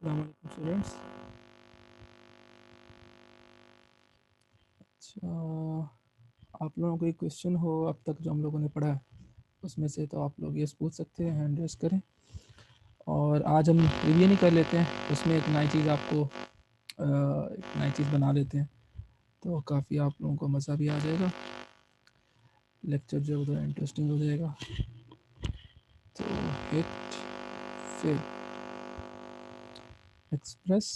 अस्सलाम वालेकुम स्टूडेंट्स। अच्छा, आप लोगों को कोई क्वेश्चन हो अब तक जो हम लोगों ने पढ़ा है उसमें से, तो आप लोग ये पूछ सकते हैं, हैंड रेस करें। और आज हम रिवीजन कर लेते हैं, उसमें एक नई चीज़ आपको एक नई चीज़ बना लेते हैं, तो काफ़ी आप लोगों को मज़ा भी आ जाएगा, लेक्चर जो उधर इंटरेस्टिंग हो जाएगा। तो हिट फिर एक्सप्रेस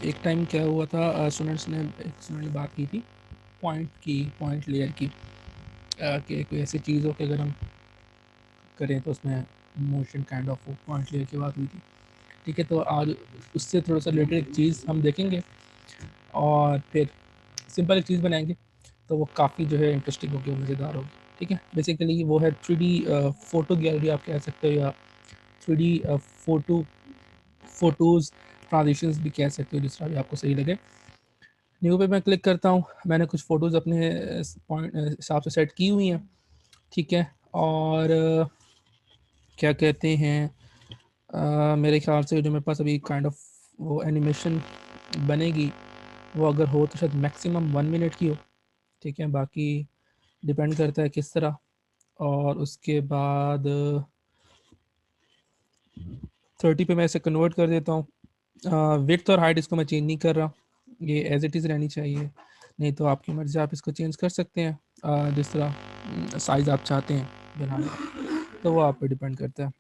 एक टाइम क्या हुआ था, स्टूडेंट्स ने एक स्टूडेंट ने बात की थी पॉइंट लेयर की, कि कोई ऐसी चीज़ हो कि अगर हम करें तो उसमें motion kind of point layer की बात हुई थी। ठीक है, तो आज उससे थोड़ा सा रिलेटेड एक चीज़ हम देखेंगे और फिर सिंपल एक चीज़ बनाएंगे, तो वो काफ़ी जो है इंटरेस्टिंग होगी, मज़ेदार होगी। ठीक है, बेसिकली वो है 3D फोटो गैलरी आप कह सकते हो, या 3D फोटोज़ ट्रांजिशंस भी कह सकते हो, जिस तरह भी आपको सही लगे। न्यू पे मैं क्लिक करता हूँ, मैंने कुछ फ़ोटोज़ अपने पॉइंट हिसाब से सेट की हुई हैं। ठीक है, और क्या कहते हैं, मेरे ख्याल से जो मेरे पास अभी काइंड ऑफ वो एनिमेशन बनेगी वो अगर हो तो शायद मैक्सिमम 1 मिनट की हो, ठीक है। बाकी डिपेंड करता है किस तरह। और उसके बाद 30 पे मैं इसे कन्वर्ट कर देता हूँ। विड्थ और हाइट इसको मैं चेंज नहीं कर रहा, ये एज इट इज़ रहनी चाहिए। नहीं तो आपकी मर्ज़ी, आप इसको चेंज कर सकते हैं जिस तरह साइज़ आप चाहते हैं बनाने का, तो वो आप पे डिपेंड करता है।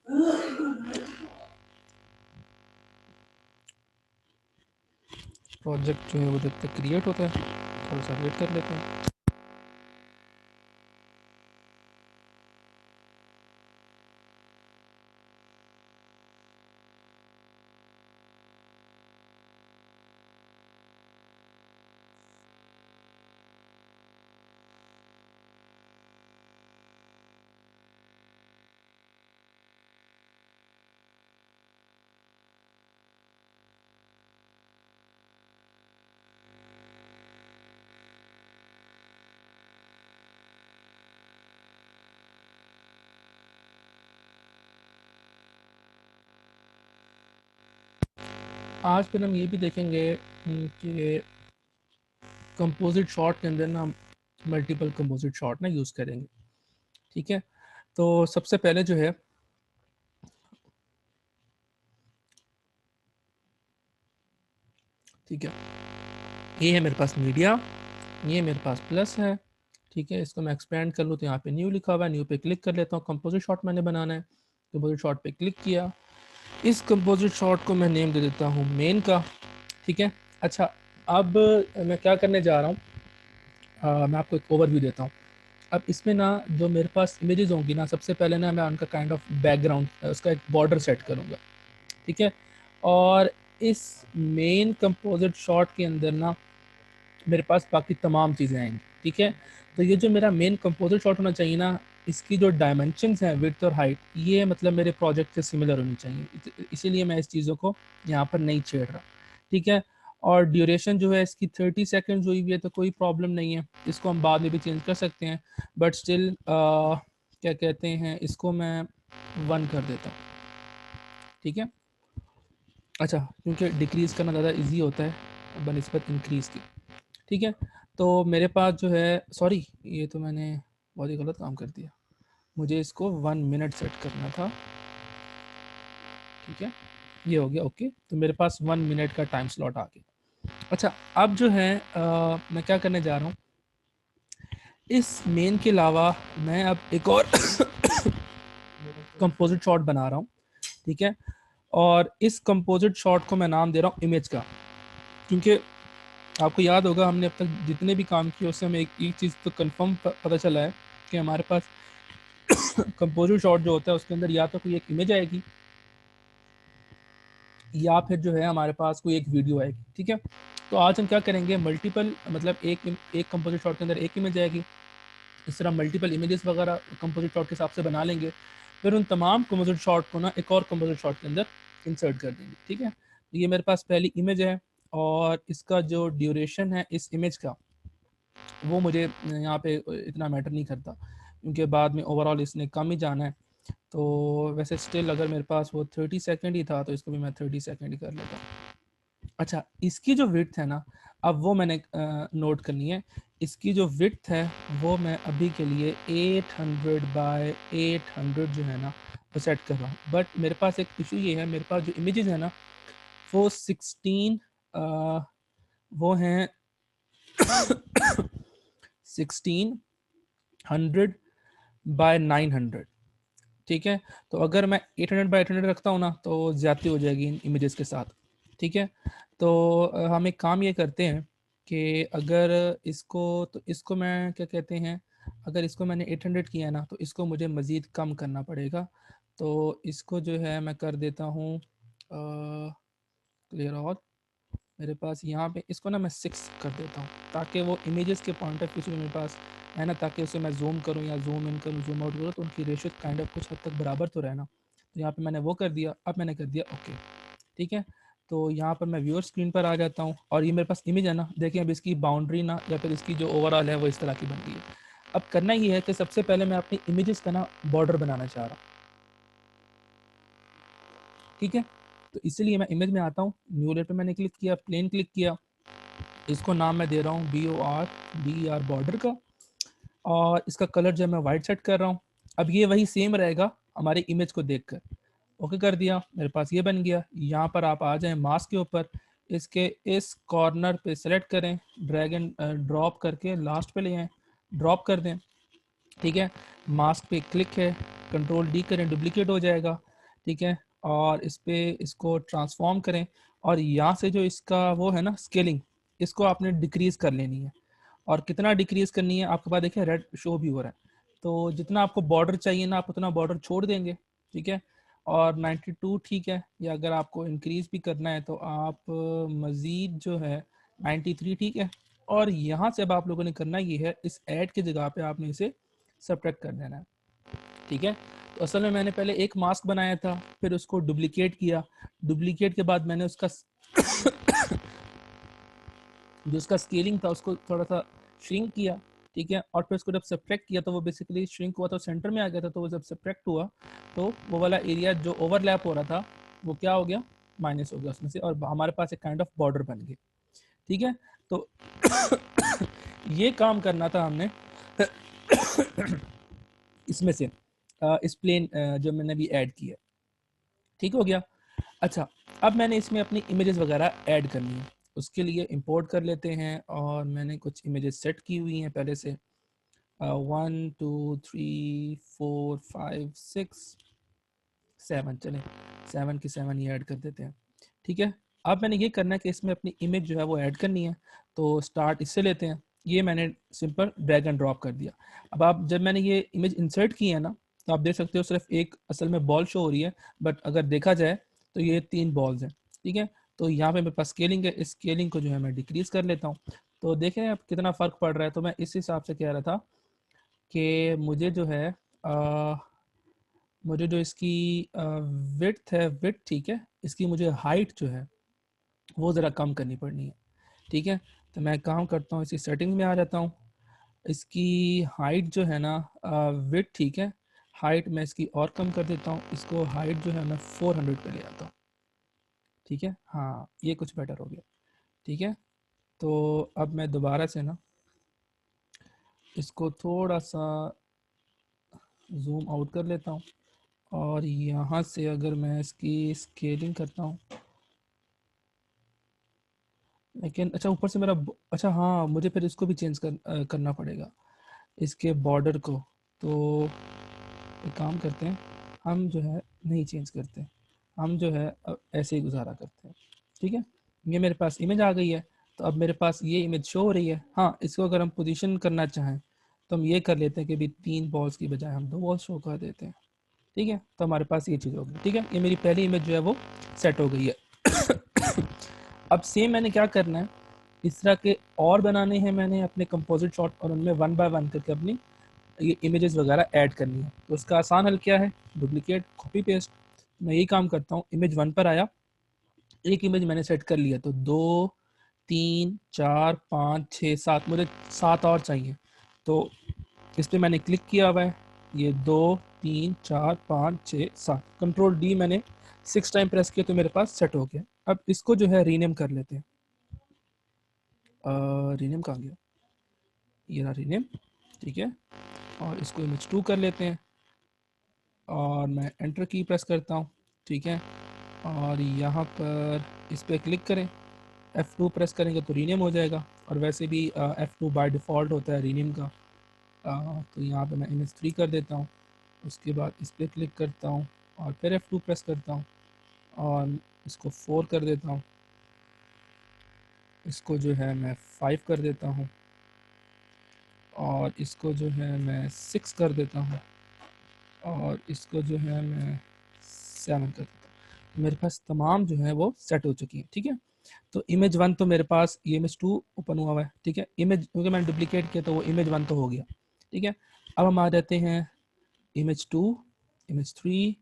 प्रोजेक्ट जो है वो जब तक क्रिएट होता है थोड़ा सा वेट कर लेते हैं। आज फिर हम ये भी देखेंगे कि कंपोजिट शॉट के अंदर ना हम मल्टीपल कंपोजिट शॉट ना यूज़ करेंगे, ठीक है। तो सबसे पहले जो है ठीक है, ये है मेरे पास मीडिया, ये मेरे पास प्लस है, ठीक है। इसको मैं एक्सपेंड कर लूँ तो यहाँ पे न्यू लिखा हुआ है, न्यू पे क्लिक कर लेता हूँ। कंपोजिट शॉट मैंने बनाना है, कंपोजिट शॉट पे क्लिक किया। इस कंपोजिट शॉट को मैं नेम दे देता हूँ मेन का, ठीक है। अच्छा, अब मैं क्या करने जा रहा हूँ, मैं आपको एक ओवरव्यू देता हूँ। अब इसमें ना जो मेरे पास इमेजेस होंगी ना, सबसे पहले ना मैं उनका काइंड ऑफ बैकग्राउंड, उसका एक बॉर्डर सेट करूँगा, ठीक है। और इस मेन कंपोजिट शॉट के अंदर ना मेरे पास बाकी तमाम चीज़ें आएंगी, ठीक है। तो ये जो मेरा मेन कंपोजिट शॉट होना चाहिए ना, इसकी जो डायमेंशंस हैं विड्थ और हाइट, ये मतलब मेरे प्रोजेक्ट से सिमिलर होनी चाहिए, इसीलिए मैं इस चीज़ों को यहाँ पर नहीं छेड़ रहा, ठीक है। और ड्यूरेशन जो है इसकी 30 सेकेंड्स हुई हुई है, तो कोई प्रॉब्लम नहीं है, इसको हम बाद में भी चेंज कर सकते हैं। बट स्टिल क्या कहते हैं, इसको मैं 1 कर देता हूँ, ठीक है। अच्छा, क्योंकि डिक्रीज़ करना ज़्यादा ईजी होता है बनस्बत इंक्रीज़ की, ठीक है। तो मेरे पास जो है, सॉरी ये तो मैंने बहुत ही गलत काम कर दिया, मुझे इसको 1 मिनट सेट करना था, ठीक है। ये हो गया ओके, तो मेरे पास 1 मिनट का टाइम स्लॉट आ गया। अच्छा, अब जो है मैं क्या करने जा रहा हूँ, इस मेन के अलावा मैं अब एक और कंपोजिट शॉट बना रहा हूँ, ठीक है। और इस कंपोजिट शॉट को मैं नाम दे रहा हूँ इमेज का, क्योंकि आपको याद होगा हमने अब तक जितने भी काम किए उससे हमें एक चीज़ तो कंफर्म पता चला है कि हमारे पास कंपोजिट शॉट जो होता है उसके अंदर या तो कोई एक इमेज आएगी या फिर जो है हमारे पास कोई एक वीडियो आएगी, ठीक है। तो आज हम क्या करेंगे, मल्टीपल मतलब एक कंपोजिट शॉट के अंदर एक इमेज आएगी, इस तरह मल्टीपल इमेजेस वगैरह कंपोजिट शॉट के हिसाब से बना लेंगे। फिर उन तमाम कंपोजिट शॉट को ना एक और कंपोजिट शॉट के अंदर इंसर्ट कर देंगे, ठीक है। तो ये मेरे पास पहली इमेज है, और इसका जो ड्यूरेशन है इस इमेज का वो मुझे यहाँ पे इतना मैटर नहीं करता, क्योंकि बाद में ओवरऑल इसने कम ही जाना है। तो वैसे स्टिल अगर मेरे पास वो 30 सेकेंड ही था तो इसको भी मैं 30 सेकेंड ही कर लेता हूँ। अच्छा, इसकी जो विड्थ है ना, अब वो मैंने नोट करनी है। इसकी जो विड्थ है वो मैं अभी के लिए 800 बाय 800 जो है ना वो सेट कर रहा हूँ। बट मेरे पास एक इशू ये है, मेरे पास जो इमेजेस है ना वो 16 वो हैं 1600 बाय 900, ठीक है। तो अगर मैं 800 बाई 800 रखता हूँ ना तो ज़्यादती हो जाएगी इन इमेजेस के साथ, ठीक है। तो हम एक काम ये करते हैं कि अगर इसको, तो इसको मैं क्या कहते हैं, अगर इसको मैंने 800 किया है ना तो इसको मुझे मज़ीद कम करना पड़ेगा। तो इसको जो है मैं कर देता हूँ क्लियर ऑल। मेरे पास यहाँ पे इसको ना मैं 6 कर देता हूँ, ताकि वो इमेजेस के पॉइंट ऑफ व्यू से मेरे पास है ना, ताकि उसे मैं जूम करूँ या जूम इन करूँ, जूम आउट करूँ, तो उनकी रेशियो काइंड ऑफ कुछ हद तक बराबर तो रहना। तो यहाँ पे मैंने वो कर दिया, अब मैंने कर दिया ओके, ठीक है। तो यहाँ पर मैं व्यूअर स्क्रीन पर आ जाता हूँ, और ये मेरे पास इमेज है ना, देखिए अब इसकी बाउंड्री ना या फिर इसकी जो ओवरऑल है वो इस तरह की बन गई है। अब करना ये है कि सबसे पहले मैं अपनी इमेजेस का ना बॉर्डर बनाना चाह रहा हूँ, ठीक है। तो इसीलिए मैं इमेज में आता हूँ, न्यू लेयर पे मैंने क्लिक किया, प्लेन क्लिक किया, इसको नाम मैं दे रहा हूँ BOR बॉर्डर का, और इसका कलर जो है मैं वाइट सेट कर रहा हूँ। अब ये वही सेम रहेगा हमारी इमेज को देखकर। ओके कर दिया, मेरे पास ये बन गया। यहाँ पर आप आ जाएं मास्क के ऊपर, इसके इस कॉर्नर पे सेलेक्ट करें, ड्रैग एंड ड्रॉप करके लास्ट पे ले आएँ, ड्रॉप कर दें, ठीक है। मास्क पे क्लिक है, कंट्रोल डी करें, डुप्लीकेट हो जाएगा, ठीक है। और इस पे इसको ट्रांसफॉर्म करें, और यहाँ से जो इसका वो है ना स्केलिंग, इसको आपने डिक्रीज कर लेनी है। और कितना डिक्रीज करनी है, आपके पास देखिए रेड शो भी हो रहा है, तो जितना आपको बॉर्डर चाहिए ना आप उतना बॉर्डर छोड़ देंगे, ठीक है। और 92 ठीक है, या अगर आपको इंक्रीज भी करना है तो आप मज़ीद जो है 93 ठीक है। और यहाँ से अब आप लोगों ने करना ये है, इस ऐड की जगह पे आपने इसे सब्ट्रैक्ट कर देना है, ठीक है। तो असल में मैंने पहले एक मास्क बनाया था, फिर उसको डुप्लीकेट किया, डुप्लीकेट के बाद मैंने उसका जो उसका स्केलिंग था उसको थोड़ा सा श्रिंक किया, ठीक है। और फिर उसको जब सब्ट्रैक्ट किया तो वो बेसिकली श्रिंक हुआ तो सेंटर में आ गया था, तो वो जब सब्ट्रैक्ट हुआ तो वो वाला एरिया जो ओवरलैप हो रहा था वो क्या हो गया, माइनस हो गया उसमें से, और हमारे पास एक काइंड ऑफ बॉर्डर बन गई, ठीक है। तो ये काम करना था हमने इसमें से इस प्लेन जो मैंने अभी ऐड किया, ठीक हो गया। अच्छा, अब मैंने इसमें अपनी इमेजेस वगैरह ऐड करनी है, उसके लिए इंपोर्ट कर लेते हैं। और मैंने कुछ इमेजेस सेट की हुई हैं पहले से, 1 2 3 4 5 6 7, चलें 7 की 7 ये ऐड कर देते हैं, ठीक है। अब मैंने ये करना है कि इसमें अपनी इमेज जो है वो ऐड करनी है, तो स्टार्ट इससे लेते हैं। ये मैंने सिंपल ड्रैग एंड ड्रॉप कर दिया। अब आप जब मैंने ये इमेज इंसर्ट की है ना, तो आप देख सकते हो सिर्फ एक असल में बॉल शो हो रही है, बट अगर देखा जाए तो ये 3 बॉल्स हैं, ठीक है। तो यहाँ पे मेरे पास स्केलिंग है, इस स्केलिंग को जो है मैं डिक्रीज कर लेता हूँ, तो देखें अब कितना फ़र्क पड़ रहा है। तो मैं इस हिसाब से कह रहा था कि मुझे जो है मुझे जो इसकी विड्थ है, विड्थ ठीक है, इसकी मुझे हाइट जो है वो ज़रा कम करनी पड़नी है, ठीक है। तो मैं काम करता हूँ, इसी सेटिंग में आ जाता हूँ, इसकी हाइट जो है ना विड्थ ठीक है, हाइट मैं इसकी और कम कर देता हूँ, इसको हाइट जो है मैं 400 पे ले आता हूँ, ठीक है। हाँ ये कुछ बेटर हो गया, ठीक है। तो अब मैं दोबारा से ना इसको थोड़ा सा जूम आउट कर लेता हूँ, और यहाँ से अगर मैं इसकी स्केलिंग करता हूँ, लेकिन अच्छा ऊपर से मेरा अच्छा हाँ मुझे फिर इसको भी चेंज करना पड़ेगा, इसके बॉर्डर को। तो एक काम करते हैं, हम जो है नहीं चेंज करते, हम जो है ऐसे ही गुजारा करते हैं, ठीक है। ये मेरे पास इमेज आ गई है, तो अब मेरे पास ये इमेज शो हो रही है। हाँ इसको अगर हम पोजीशन करना चाहें तो हम ये कर लेते हैं कि भी 3 बॉल्स की बजाय हम 2 बॉल्स शो कर देते हैं, ठीक है। तो हमारे पास ये चीज़ होगी, ठीक है। ये मेरी पहली इमेज जो है वो सेट हो गई है। अब सेम मैंने क्या करना है, इस तरह के और बनाने हैं मैंने अपने कंपोजिट शॉट, और उनमें 1 बाय 1 करके अपनी ये इमेजेस वगैरह ऐड करनी है। तो उसका आसान हल क्या है, डुप्लीकेट कॉपी पेस्ट। मैं यही काम करता हूँ, इमेज 1 पर आया, एक इमेज मैंने सेट कर लिया, तो 2 3 4 5 6 7, मुझे 7 और चाहिए। तो इस पर मैंने क्लिक किया हुआ है, ये 2 3 4 5 6 7, कंट्रोल डी मैंने 6 टाइम प्रेस किया तो मेरे पास सेट हो गया। अब इसको जो है रीनेम कर लेते हैं, रीनेम कहाँ गया, ये रहा रीनेम, ठीक है। और इसको इमेज 2 कर लेते हैं, और मैं एंटर की प्रेस करता हूँ, ठीक है। और यहाँ पर इस पर क्लिक करें, F2 प्रेस करेंगे तो रीनेम हो जाएगा, और वैसे भी F2 बाय डिफ़ॉल्ट होता है रीनेम का। तो यहाँ पे मैं इमेज 3 कर देता हूँ, उसके बाद इस पर क्लिक करता हूँ, और फिर F2 प्रेस करता हूँ, और इसको 4 कर देता हूँ, इसको जो है मैं 5 कर देता हूँ, और इसको जो है मैं 6 कर देता हूँ, और इसको जो है मैं 7 कर देता हूँ। तो मेरे पास तमाम जो है वो सेट हो चुकी है, ठीक है। तो इमेज 1 तो मेरे पास, ये इमेज 2 ओपन हुआ हुआ है, ठीक है। इमेज क्योंकि मैंने डुप्लीकेट किया तो वो इमेज 1 तो हो गया, ठीक है। अब हम आ जाते हैं image 2, image 3,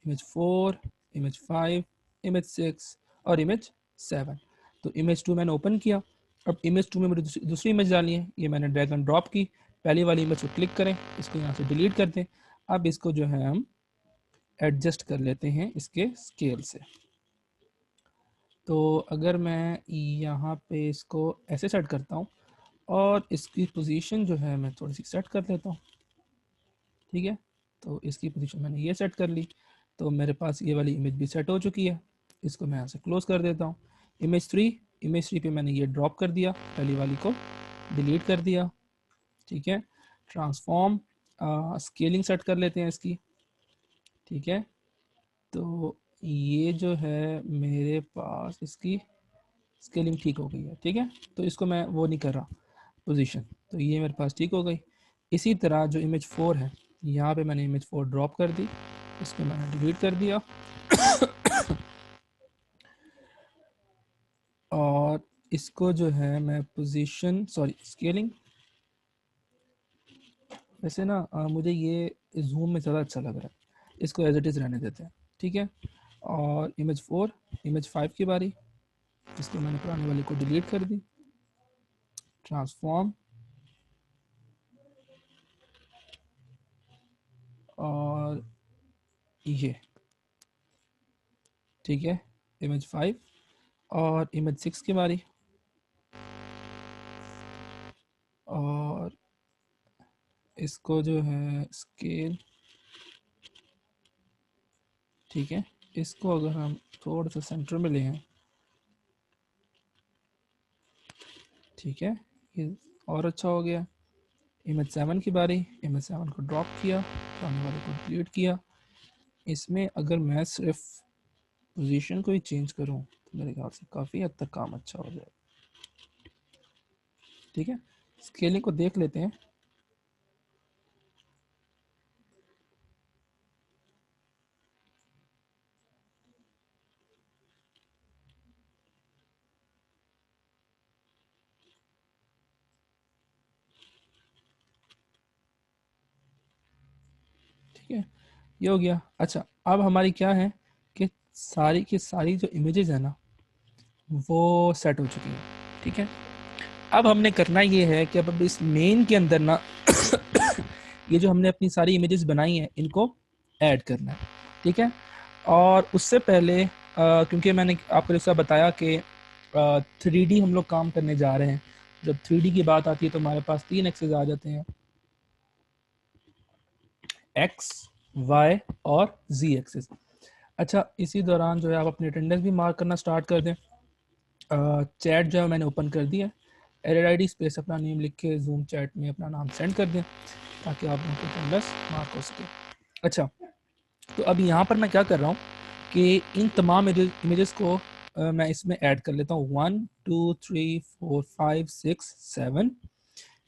image 4, image 5, image 6 और इमेज 7। तो इमेज 2 मैंने ओपन किया। अब इमेज 2 में मुझे दूसरी इमेज डालनी है, ये मैंने ड्रैग एंड ड्रॉप की, पहली वाली इमेज को क्लिक करें, इसको यहाँ से डिलीट कर दें। अब इसको जो है हम एडजस्ट कर लेते हैं इसके स्केल से। तो अगर मैं यहाँ पे इसको ऐसे सेट करता हूँ और इसकी पोजीशन जो है मैं थोड़ी सी सेट कर लेता हूँ, ठीक है। तो इसकी पोजीशन मैंने ये सेट कर ली, तो मेरे पास ये वाली इमेज भी सेट हो चुकी है। इसको मैं यहाँ से क्लोज कर देता हूँ। इमेज 3 पे मैंने ये ड्रॉप कर दिया, पहली वाली को डिलीट कर दिया, ठीक है। ट्रांसफॉर्म स्केलिंग सेट कर लेते हैं इसकी, ठीक है। तो ये जो है मेरे पास इसकी स्केलिंग ठीक हो गई है, ठीक है। तो इसको मैं वो नहीं कर रहा पोजीशन, तो ये मेरे पास ठीक हो गई। इसी तरह जो इमेज 4 है, यहाँ पे मैंने इमेज 4 ड्रॉप कर दी, इसको मैंने डिलीट कर दिया और इसको जो है मैं पोजीशन स्केलिंग, वैसे ना मुझे ये जूम में ज़्यादा अच्छा लग रहा है, इसको एज इट इज़ रहने देते हैं, ठीक है। और इमेज 5 की बारी, इसको मैंने पुराने वाले को डिलीट कर दी, ट्रांसफॉर्म और ये, ठीक है, इमेज 5। और इमेज 6 की बारी, और इसको जो है स्केल, ठीक है। इसको अगर हम थोड़ा सा सेंटर में ले हैं, ठीक है, ये और अच्छा हो गया। इमेज 7 की बारी, इमेज 7 को ड्रॉप किया, पुराने वाले को डिलीट किया। इसमें अगर मैं सिर्फ पोजीशन को ही चेंज करूं तो मेरे ख्याल से काफ़ी हद तक काम अच्छा हो जाएगा, ठीक है। स्केलिंग को देख लेते हैं। ठीक है, ये हो गया। अच्छा, अब हमारी क्या है कि सारी की सारी जो इमेजेस है ना वो सेट हो चुकी है, ठीक है। अब हमने करना ये है कि अब इस मेन के अंदर ना ये जो हमने अपनी सारी इमेजेस बनाई हैं इनको ऐड करना है, ठीक है। और उससे पहले क्योंकि मैंने आपको जैसा बताया कि 3D हम लोग काम करने जा रहे हैं, जब 3D की बात आती है तो हमारे पास 3 एक्सेस आ जाते हैं, एक्स, वाई और जी एक्सेस। अच्छा, इसी दौरान जो है आप अपनी अटेंडेंस भी मार्क करना स्टार्ट कर दें। चैट जो है मैंने ओपन कर दिया है, एरर आई डी स्पेस अपना नेम लिख के जूम चैट में अपना नाम सेंड कर दें ताकि आप उनके अटेंडेंस मार्क हो सके। अच्छा, तो अब यहाँ पर मैं क्या कर रहा हूँ कि इन तमाम इमेजेस को मैं इसमें ऐड कर लेता हूँ। 1 2 3 4 5 6 7,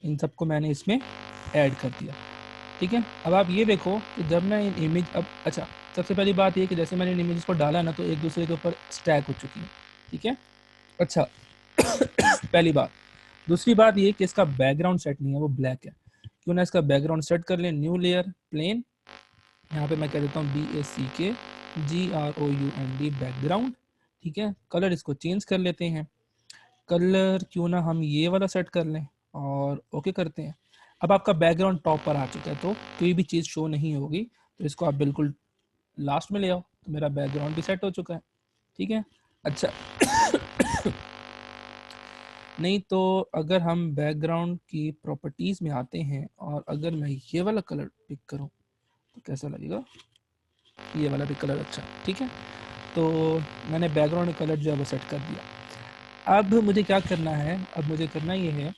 इन सबको मैंने इसमें ऐड कर दिया, ठीक है। अब आप ये देखो कि जब मैं इन इमेज, अब अच्छा, सबसे पहली बात ये कि जैसे मैंने इन इमेजेस को डाला ना तो एक दूसरे के ऊपर स्टैक हो चुकी है, ठीक है। अच्छा पहली बात। दूसरी बात ये कि इसका बैकग्राउंड सेट नहीं है, वो ब्लैक है। क्यों ना इसका बैकग्राउंड सेट कर लें, न्यू लेयर प्लेन, यहाँ पे मैं कह देता हूँ BACK GROUND बैकग्राउंड, ठीक है। कलर इसको चेंज कर लेते हैं, कलर क्यों ना हम ये वाला सेट कर लें और ओके करते हैं। अब आपका बैकग्राउंड टॉप पर आ चुका है तो कोई भी चीज़ शो नहीं होगी, तो इसको आप बिल्कुल लास्ट में ले आओ, तो मेरा बैकग्राउंड भी सेट हो चुका है, ठीक है। अच्छा नहीं तो अगर हम बैकग्राउंड की प्रॉपर्टीज में आते हैं और अगर मैं ये वाला कलर पिक करूं तो कैसा लगेगा, ये वाला भी कलर अच्छा, ठीक है। तो मैंने बैकग्राउंड कलर जो है वो सेट कर दिया। अब मुझे क्या करना है, अब मुझे करना ये है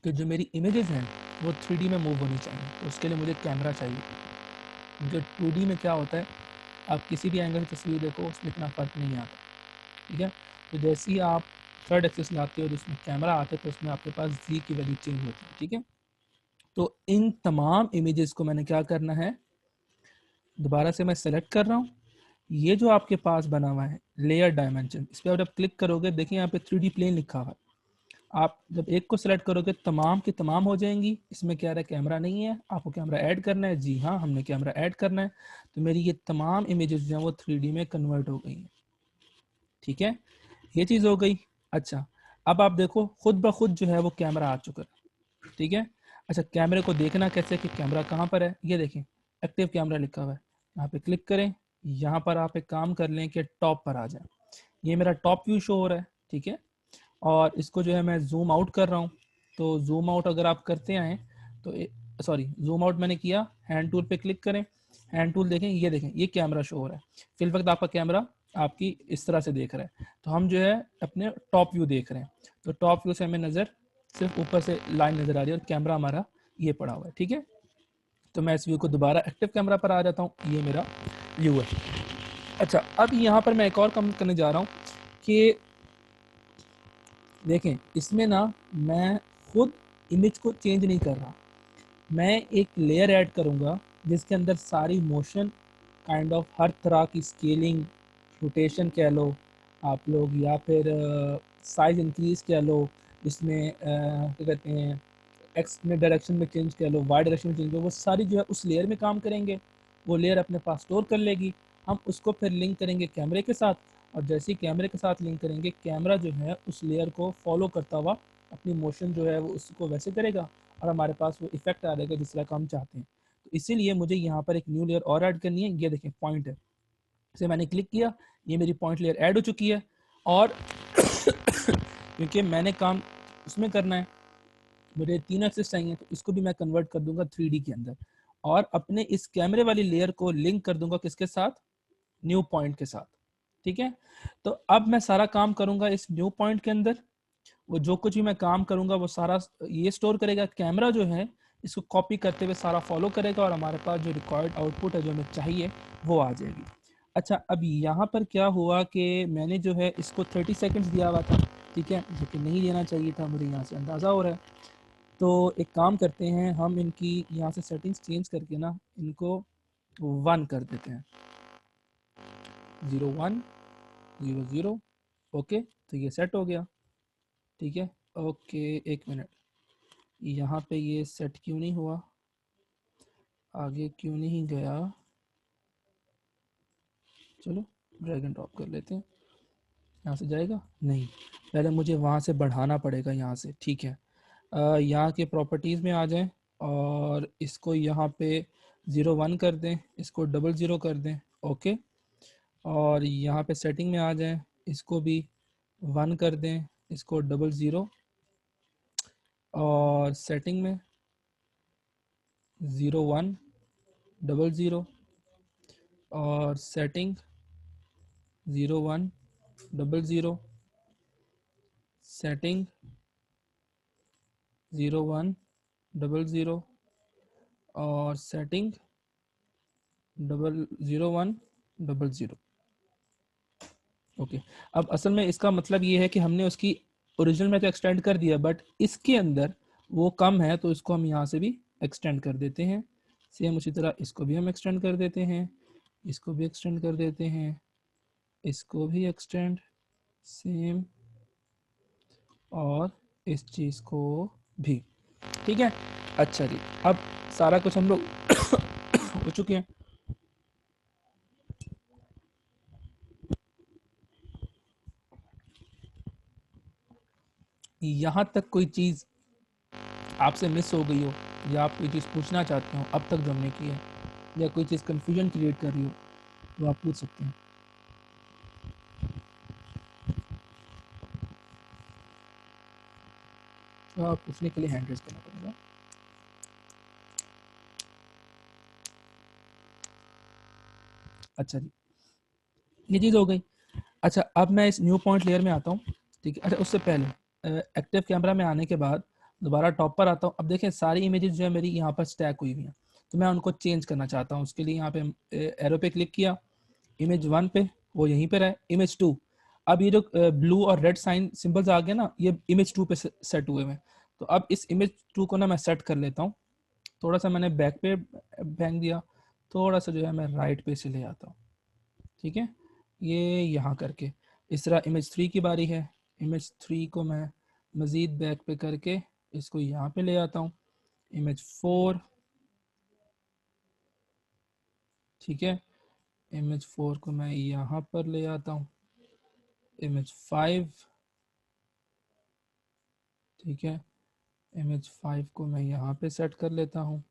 कि जो मेरी इमेजेस हैं वो 3D में मूव होनी चाहिए, तो उसके लिए मुझे कैमरा चाहिए। जो 2D में क्या होता है, आप किसी भी एंगल की तस्वीर देखो उसमें इतना फ़र्क नहीं आता, ठीक है। तो जैसे ही आप थर्ड एक्सेस लाते हो जिसमें कैमरा आता है तो उसमें आपके पास जी की वैल्यू चेंज होती है, ठीक है। तो इन तमाम इमेजेस को मैंने क्या करना है, दोबारा से मैं सेलेक्ट कर रहा हूँ। ये जो आपके पास बना हुआ है लेयर डायमेंशन, इस पर आप क्लिक करोगे, देखिए यहाँ पे 3D प्लेन लिखा हुआ है। आप जब एक को सिलेक्ट करोगे तमाम की तमाम हो जाएंगी। इसमें क्या है, कैमरा नहीं है, आपको कैमरा ऐड करना है। जी हाँ, हमने कैमरा ऐड करना है, तो मेरी ये तमाम इमेजेस जो हैं वो 3D में कन्वर्ट हो गई हैं, ठीक है। ये चीज़ हो गई। अच्छा, अब आप देखो खुद ब खुद जो है वो कैमरा आ चुका है, ठीक है। अच्छा, कैमरे को देखना कैसे कि कैमरा कहाँ पर है, ये देखें एक्टिव कैमरा लिखा हुआ है, यहाँ पे क्लिक करें, यहाँ पर आप एक काम कर लें कि टॉप पर आ जाए, ये मेरा टॉप व्यू शो हो रहा है, ठीक है। और इसको जो है मैं जूम आउट कर रहा हूँ, तो जूम आउट अगर आप करते आए तो सॉरी जूम आउट मैंने किया, हैंड टूल पे क्लिक करें, हैंड टूल देखें, ये देखें ये कैमरा शो हो रहा है, फिल वक्त आपका कैमरा आपकी इस तरह से देख रहा है, तो हम जो है अपने टॉप व्यू देख रहे हैं, तो टॉप व्यू से हमें नज़र सिर्फ ऊपर से लाइन नज़र आ रही है और कैमरा हमारा ये पड़ा हुआ है, ठीक है। तो मैं इस व्यू को दोबारा एक्टिव कैमरा पर आ जाता हूँ, ये मेरा व्यू है। अच्छा, अब यहाँ पर मैं एक और काम करने जा रहा हूँ कि देखें इसमें ना मैं खुद इमेज को चेंज नहीं कर रहा, मैं एक लेयर ऐड करूँगा जिसके अंदर सारी मोशन काइंड ऑफ हर तरह की स्केलिंग, रोटेशन कह लो आप लोग, या फिर साइज इंक्रीज कह लो, इसमें क्या कहते हैं एक्स में डायरेक्शन में चेंज कर लो, वाई डायरेक्शन में चेंज कर लो, वो सारी जो है उस लेयर में काम करेंगे, वो लेयर अपने पास स्टोर कर लेगी, हम उसको फिर लिंक करेंगे कैमरे के साथ, और जैसे ही कैमरे के साथ लिंक करेंगे कैमरा जो है उस लेयर को फॉलो करता हुआ अपनी मोशन जो है वो उसको वैसे करेगा और हमारे पास वो इफेक्ट आ जाएगा जिस तरह का हम चाहते हैं। तो इसीलिए मुझे यहाँ पर एक न्यू लेयर और ऐड करनी है, ये देखें पॉइंट है, इसे मैंने क्लिक किया, ये मेरी पॉइंट लेयर ऐड हो चुकी है, और क्योंकि मैंने काम उसमें करना है, मुझे 3 एक्सेस चाहिए, तो इसको भी मैं कन्वर्ट कर दूंगा 3D के अंदर और अपने इस कैमरे वाली लेयर को लिंक कर दूंगा किसके साथ, न्यू पॉइंट के साथ, ठीक है। तो अब मैं सारा काम करूंगा इस न्यू पॉइंट के अंदर, वो जो कुछ भी मैं काम करूंगा वो सारा ये स्टोर करेगा, कैमरा जो है इसको कॉपी करते हुए सारा फॉलो करेगा और हमारे पास जो रिकॉर्ड आउटपुट है जो हमें चाहिए वो आ जाएगी। अच्छा, अब यहाँ पर क्या हुआ कि मैंने जो है इसको 30 सेकंड्स दिया हुआ था, ठीक है, जो कि नहीं देना चाहिए था, मुझे यहाँ से अंदाज़ा हो रहा है। तो एक काम करते हैं, हम इनकी यहाँ से सेटिंग्स चेंज करके ना इनको 1 कर देते हैं, 01 00, ओके, तो ये सेट हो गया, ठीक है। ओके, एक मिनट, यहाँ पे ये सेट क्यों नहीं हुआ, आगे क्यों नहीं गया, चलो ड्रैग एंड ड्रॉप कर लेते हैं, यहाँ से जाएगा नहीं, पहले मुझे वहाँ से बढ़ाना पड़ेगा यहाँ से, ठीक है। यहाँ के प्रॉपर्टीज़ में आ जाएं और इसको यहाँ पे 01 कर दें, इसको 00 कर दें, ओके, और यहाँ पे सेटिंग में आ जाएं, इसको भी 1 कर दें, इसको 00, और सेटिंग में 01 00, और सेटिंग 01 00, सेटिंग 01 00, और सेटिंग 01 00, ओके। अब असल में इसका मतलब ये है कि हमने उसकी ओरिजिनल में तो एक्सटेंड कर दिया, बट इसके अंदर वो कम है, तो इसको हम यहाँ से भी एक्सटेंड कर देते हैं, सेम उसी तरह इसको भी हम एक्सटेंड कर देते हैं, इसको भी एक्सटेंड कर देते हैं, इसको भी एक्सटेंड सेम, और इस चीज़ को भी, ठीक है। अच्छा जी, अब सारा कुछ हम लोग हो चुके हैं। यहाँ तक कोई चीज़ आपसे मिस हो गई हो, या आप कोई चीज़ पूछना चाहते हो अब तक जो हमने की है, या कोई चीज़ कन्फ्यूजन क्रिएट कर रही हो, तो आप पूछ सकते हैं। तो आप पूछने के लिए हैंड रेज करना पड़ेगा। अच्छा जी, ये चीज़ हो गई। अच्छा, अब मैं इस न्यू पॉइंट लेयर में आता हूँ, ठीक है। अच्छा, उससे पहले एक्टिव कैमरा में आने के बाद दोबारा टॉप पर आता हूँ। अब देखें सारी इमेजेस जो है मेरी यहाँ पर स्टैक हुई हुई हैं, तो मैं उनको चेंज करना चाहता हूँ, उसके लिए यहाँ पे एरो पे क्लिक किया, इमेज 1 पे, वो यहीं पर है, इमेज 2, अब ये जो ब्लू और रेड साइन सिंबल्स आ गए ना, ये इमेज 2 पे सेट हुए हैं। तो अब इस इमेज 2 को ना मैं सेट कर लेता हूँ, थोड़ा सा मैंने बैक पे फेंक दिया, थोड़ा सा जो है मैं राइट पे से ले आता हूँ, ठीक है, ये यहाँ करके। इस तरह इमेज 3 की बारी है, इमेज 3 को मैं मज़ीद बैक पे करके इसको यहाँ पे ले आता हूँ, इमेज 4, ठीक है, इमेज 4 को मैं यहाँ पर ले आता हूँ, इमेज 5, ठीक है, इमेज 5 को मैं यहाँ पे सेट कर लेता हूँ।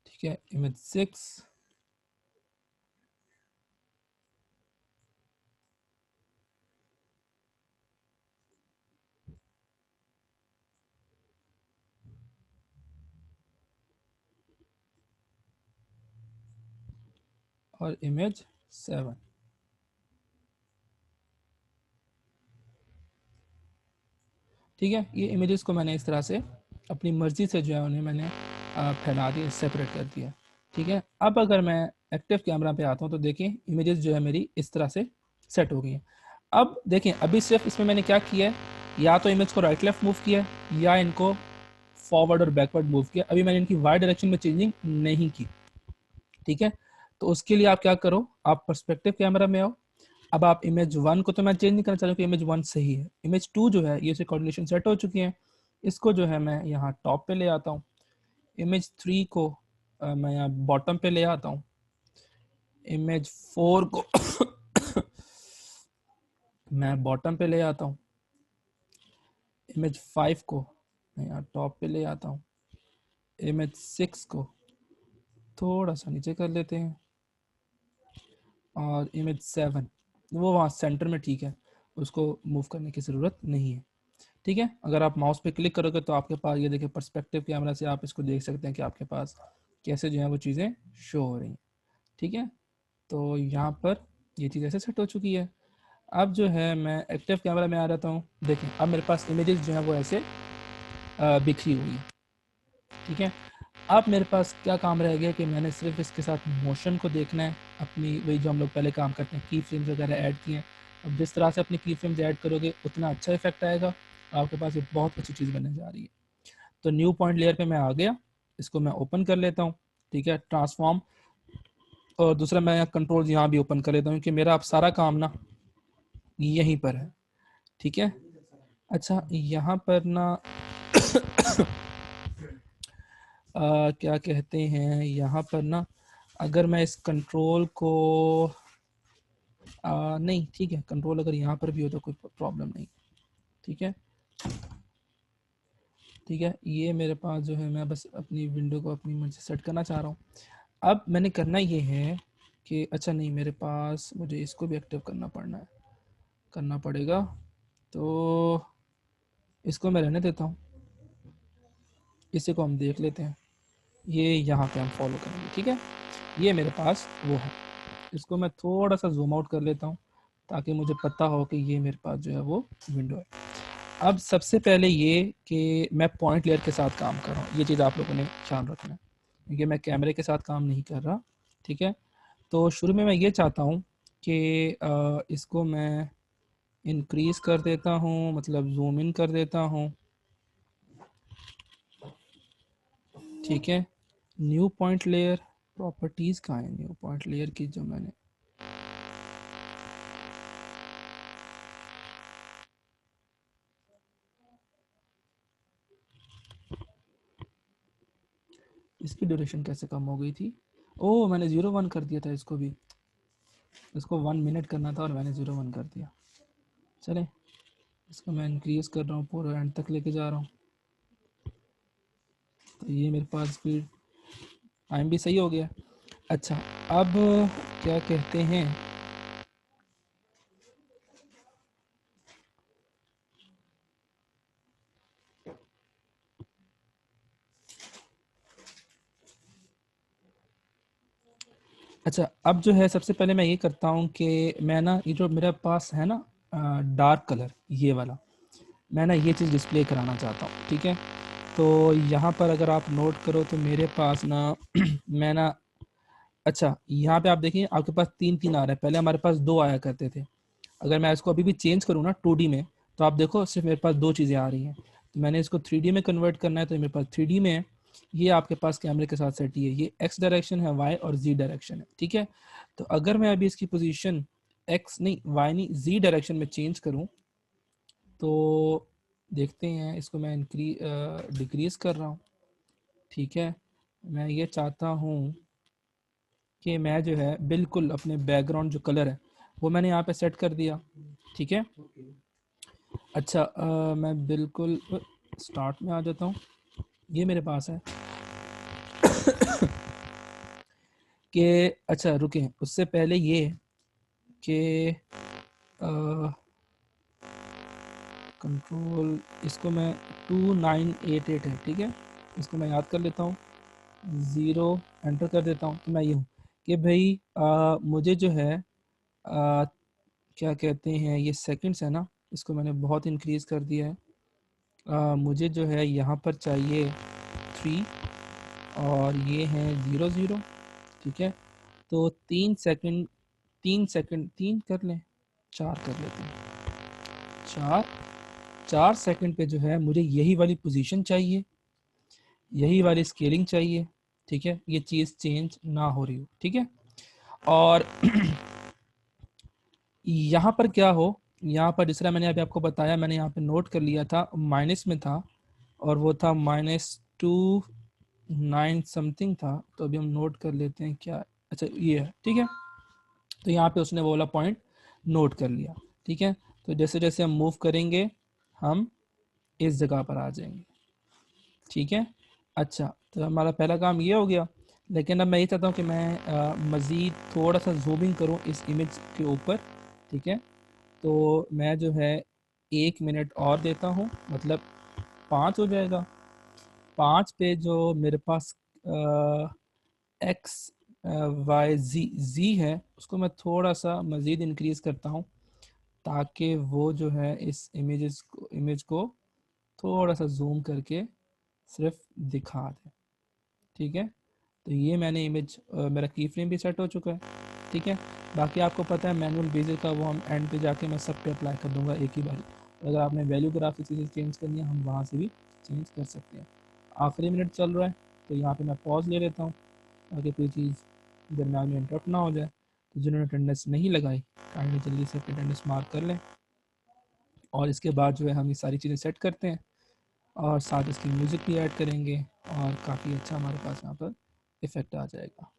ठीक है, इमेज 6, और इमेज 7। ठीक है, ये इमेजेस को मैंने इस तरह से अपनी मर्जी से जो है उन्हें मैंने फैला दिया, सेपरेट कर दिया। ठीक है, अब अगर मैं एक्टिव कैमरा पे आता हूँ तो देखें इमेजेस जो है मेरी इस तरह से सेट हो गई हैं। अब देखें अभी सिर्फ इसमें मैंने क्या किया है, या तो इमेज को राइट लेफ्ट मूव किया है या इनको फॉरवर्ड और बैकवर्ड मूव किया। अभी मैंने इनकी वाई डायरेक्शन में चेंजिंग नहीं की। ठीक है, तो उसके लिए आप क्या करो, आप पर्सपेक्टिव कैमरा में आओ। अब आप इमेज 1 को तो मैं चेंज नहीं करना चाहता हूँ कि इमेज 1 सही है। इमेज 2 जो है ये से कोऑर्डिनेशन सेट हो चुकी है, इसको जो है मैं यहाँ टॉप पे ले आता हूँ। इमेज 3 को मैं यहाँ बॉटम पे ले आता हूँ। इमेज 4 को मैं बॉटम पे ले आता हूँ। इमेज 5 को मैं यहाँ टॉप पे ले आता हूँ। इमेज 6 को थोड़ा सा नीचे कर लेते हैं, और इमेज 7 वो वहाँ सेंटर में ठीक है, उसको मूव करने की ज़रूरत नहीं है। ठीक है, अगर आप माउस पे क्लिक करोगे तो आपके पास ये देखिए पर्सपेक्टिव कैमरा से आप इसको देख सकते हैं कि आपके पास कैसे जो है वो चीज़ें शो हो रही हैं। ठीक है, तो यहाँ पर ये चीज़ ऐसे सेट हो चुकी है। अब जो है मैं एक्टिव कैमरा में आ जाता हूँ। देखें अब मेरे पास इमेजेस जो है वो ऐसे बिखरी हुई है। ठीक है, अब मेरे पास क्या काम रह गया कि मैंने सिर्फ इसके साथ मोशन को देखना है, अपनी वही जो हम लोग पहले काम करते हैं, की फ्रेम्स वगैरह ऐड किए हैं। अब जिस तरह से अपनी की फ्रेम्स ऐड करोगे उतना अच्छा इफेक्ट आएगा, आपके पास ये बहुत अच्छी चीज़ बनने जा रही है। तो न्यू पॉइंट लेयर पे मैं आ गया, इसको मैं ओपन कर लेता हूँ। ठीक है, ट्रांसफॉर्म, और दूसरा मैं कंट्रोल यहाँ भी ओपन कर लेता हूँ कि मेरा अब सारा काम ना यहीं पर है। ठीक है, अच्छा यहाँ पर ना क्या कहते हैं, यहाँ पर ना अगर मैं इस कंट्रोल को नहीं, ठीक है, कंट्रोल अगर यहाँ पर भी हो तो कोई प्रॉब्लम नहीं। ठीक है, ठीक है, ये मेरे पास जो है मैं बस अपनी विंडो को अपनी मर्जी से सेट करना चाह रहा हूँ। अब मैंने करना ये है कि अच्छा नहीं, मेरे पास मुझे इसको भी एक्टिव करना पड़ेगा, तो इसको मैं रहने देता हूँ, इसी को हम देख लेते हैं। ये यहाँ पे हम फॉलो करेंगे। ठीक है, ये मेरे पास वो है, इसको मैं थोड़ा सा जूम आउट कर लेता हूँ ताकि मुझे पता हो कि ये मेरे पास जो है वो विंडो है। अब सबसे पहले ये कि मैं पॉइंट लेयर के साथ काम कर रहा हूँ, ये चीज़ आप लोगों ने ख्याल रखना है क्योंकि मैं कैमरे के साथ काम नहीं कर रहा। ठीक है, तो शुरू में मैं ये चाहता हूँ कि इसको मैं इंक्रीज़ कर देता हूँ, मतलब जूम इन कर देता हूँ। ठीक है, न्यू पॉइंट लेयर, प्रॉपर्टीज़ कहाँ है न्यू पॉइंट लेयर की, जो मैंने इसकी ड्यूरेशन कैसे कम हो गई थी, ओह मैंने 0:1 कर दिया था इसको भी, इसको 1 मिनट करना था और मैंने 0:1 कर दिया। चले, इसको मैं इंक्रीज़ कर रहा हूँ, पूरा एंड तक लेके जा रहा हूँ, तो ये मेरे पास स्पीड टाइम भी सही हो गया। अच्छा, अब क्या कहते हैं, अच्छा अब जो है सबसे पहले मैं ये करता हूँ कि मैं ना ये जो मेरे पास है ना डार्क कलर ये वाला, मैं ना ये चीज़ डिस्प्ले कराना चाहता हूँ। ठीक है, तो यहाँ पर अगर आप नोट करो तो मेरे पास ना मैं ना, अच्छा यहाँ पे आप देखिए आपके पास तीन तीन आ रहे हैं, पहले हमारे पास दो आया करते थे। अगर मैं इसको अभी भी चेंज करूँ ना 2D में, तो आप देखो सिर्फ मेरे पास दो चीज़ें आ रही हैं। तो मैंने इसको 3D में कन्वर्ट करना है, तो मेरे पास 3D में है। ये आपके पास कैमरे के साथ सेट ही है, ये एक्स डायरेक्शन है, वाई और जी डायरेक्शन है। ठीक है, तो अगर मैं अभी इसकी पोजीशन एक्स नहीं, वाई नहीं, जी डायरेक्शन में चेंज करूँ तो देखते हैं, इसको मैं डिक्रीज़ कर रहा हूँ। ठीक है, मैं ये चाहता हूँ कि मैं जो है बिल्कुल अपने बैकग्राउंड जो कलर है वो मैंने यहाँ पे सेट कर दिया, ठीक है। अच्छा मैं बिल्कुल स्टार्ट में आ जाता हूँ, ये मेरे पास है कि अच्छा रुकें, उससे पहले ये कि कंट्रोल इसको मैं 2988 है, ठीक है, इसको मैं याद कर लेता हूँ, 0 एंटर कर देता हूँ। तो मैं ये हूँ कि भाई मुझे जो है क्या कहते हैं, ये सेकंड्स है ना, इसको मैंने बहुत इंक्रीज़ कर दिया है। मुझे जो है यहाँ पर चाहिए 3 और ये है 00, ठीक है। तो 3 सेकंड, 3 सेकंड, 3 कर लें, 4 कर लेते हैं, 4 सेकंड पे जो है मुझे यही वाली पोजीशन चाहिए, यही वाली स्केलिंग चाहिए, ठीक है, ये चीज़ चेंज ना हो रही हो, ठीक है। और यहाँ पर क्या हो, यहाँ पर जिस तरह मैंने अभी आपको बताया, मैंने यहाँ पे नोट कर लिया था, माइनस में था और वो था -29 समथिंग था। तो अभी हम नोट कर लेते हैं क्या, अच्छा ये है, ठीक है। तो यहाँ पे उसने वो वाला पॉइंट नोट कर लिया, ठीक है। तो जैसे जैसे हम मूव करेंगे हम इस जगह पर आ जाएंगे, ठीक है। अच्छा तो हमारा पहला काम ये हो गया, लेकिन अब मैं ये चाहता हूँ कि मैं मज़ीद थोड़ा सा जूमिंग करूँ इस इमेज के ऊपर, ठीक है। तो मैं जो है 1 मिनट और देता हूँ, मतलब 5 हो जाएगा। 5 पे जो मेरे पास एक्स वाई जी है, उसको मैं थोड़ा सा मज़ीद इंक्रीज़ करता हूँ ताकि वो जो है इस इमेज को थोड़ा सा जूम करके सिर्फ दिखा दे, ठीक है। तो ये मैंने इमेज मेरा की फ्रेम भी सेट हो चुका है, ठीक है। बाकी आपको पता है मैनुअल बेसिस का, वो हम एंड पे जाके मैं सब पे अप्लाई कर दूंगा एक ही बार। अगर आपने वैल्यू ग्राफिक्स चीज़ें चेंज करनी है हम वहाँ से भी चेंज कर सकते हैं। आखिरी मिनट चल रहा है तो यहाँ पे मैं पॉज ले लेता हूँ ताकि कोई चीज़ दरम्यान में इंटरप्ट ना हो जाए। तो जिन्होंने अटेंडेंस नहीं लगाई काइंडली जल्दी से अटेंडेंस मार्क कर लें, और इसके बाद जो है हम ये सारी चीज़ें सेट करते हैं और साथ इसकी म्यूज़िक भी ऐड करेंगे और काफ़ी अच्छा हमारे पास यहाँ पर इफ़ेक्ट आ जाएगा।